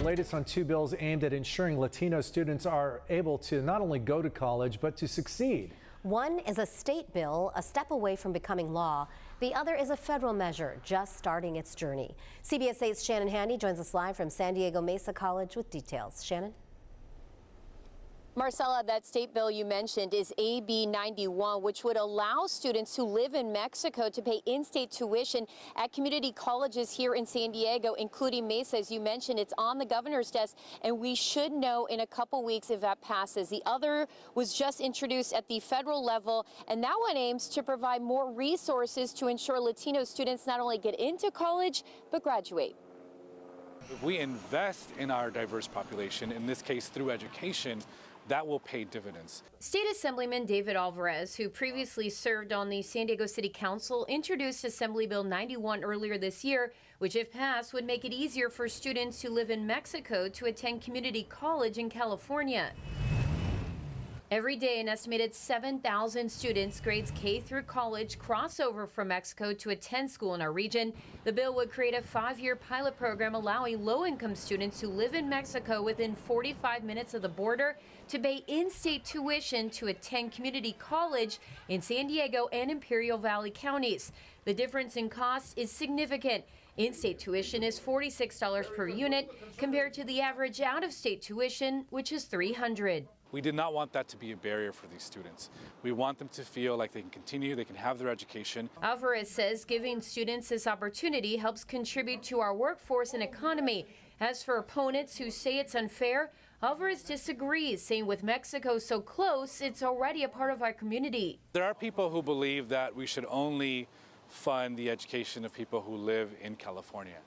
latest on two bills aimed at ensuring Latino students are able to not only go to college, but to succeed. One is a state bill, a step away from becoming law. The other is a federal measure, just starting its journey. CBS 8's Shannon Handy joins us live from San Diego Mesa College with details. Shannon? Marcella, that state bill you mentioned is AB 91, which would allow students who live in Mexico to pay in-state tuition at community colleges here in San Diego, including Mesa. As you mentioned, it's on the governor's desk, and we should know in a couple weeks if that passes. The other was just introduced at the federal level, and that one aims to provide more resources to ensure Latino students not only get into college, but graduate. If we invest in our diverse population, in this case through education, that will pay dividends. State Assemblyman David Alvarez, who previously served on the San Diego City Council, introduced Assembly Bill 91 earlier this year, which if passed would make it easier for students who live in Mexico to attend community college in California. Every day, an estimated 7,000 students, grades K through college, cross over from Mexico to attend school in our region. The bill would create a 5-year pilot program allowing low-income students who live in Mexico within 45 minutes of the border to pay in-state tuition to attend community college in San Diego and Imperial Valley counties. The difference in cost is significant. In-state tuition is $46 per unit compared to the average out-of-state tuition, which is $300. We did not want that to be a barrier for these students. We want them to feel like they can continue, they can have their education. Alvarez says giving students this opportunity helps contribute to our workforce and economy. As for opponents who say it's unfair, Alvarez disagrees, saying with Mexico so close, it's already a part of our community. There are people who believe that we should only fund the education of people who live in California.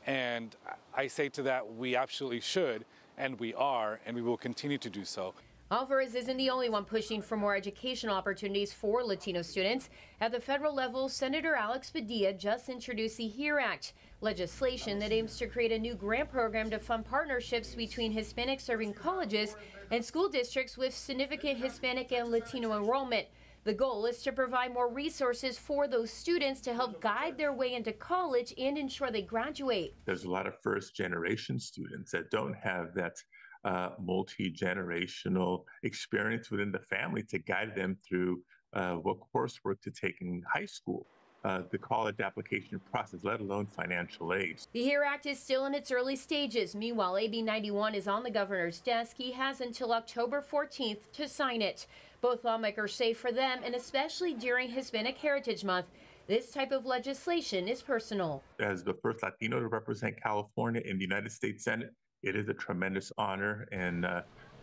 And I say to that, we absolutely should, and we are, and we will continue to do so. Alvarez isn't the only one pushing for more educational opportunities for Latino students. At the federal level, Senator Alex Padilla just introduced the HERE Act, legislation that aims to create a new grant program to fund partnerships between Hispanic-serving colleges and school districts with significant Hispanic and Latino enrollment. The goal is to provide more resources for those students to help guide their way into college and ensure they graduate. There's a lot of first-generation students that don't have that multi-generational experience within the family to guide them through what coursework to take in high school, the college application process, let alone financial aid. The HERE Act is still in its early stages. Meanwhile, AB 91 is on the governor's desk. He has until October 14th to sign it. Both lawmakers say for them, and especially during Hispanic Heritage Month, this type of legislation is personal. As the first Latino to represent California in the United States Senate, it is a tremendous honor, and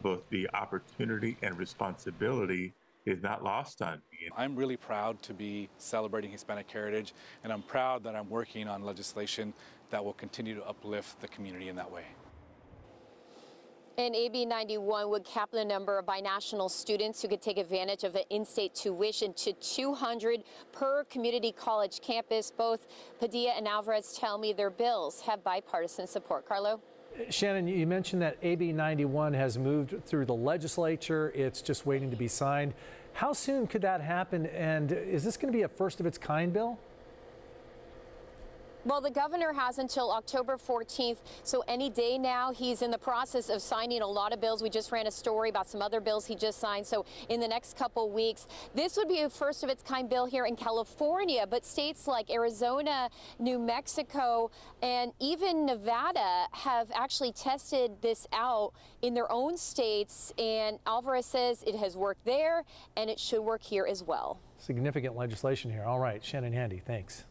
both the opportunity and responsibility is not lost on me. I'm really proud to be celebrating Hispanic heritage, and I'm proud that I'm working on legislation that will continue to uplift the community in that way. And AB 91 would cap the number of binational students who could take advantage of an in-state tuition to 200 per community college campus. Both Padilla and Alvarez tell me their bills have bipartisan support. Carlo? Shannon, you mentioned that AB 91 has moved through the legislature. It's just waiting to be signed. How soon could that happen? And is this going to be a first of its kind bill? Well, the governor has until October 14th, so any day now. He's in the process of signing a lot of bills. We just ran a story about some other bills he just signed, so in the next couple weeks. This would be a first of its kind bill here in California, but states like Arizona, New Mexico, and even Nevada have actually tested this out in their own states, and Alvarez says it has worked there, and it should work here as well. Significant legislation here. All right, Shannon Handy, thanks.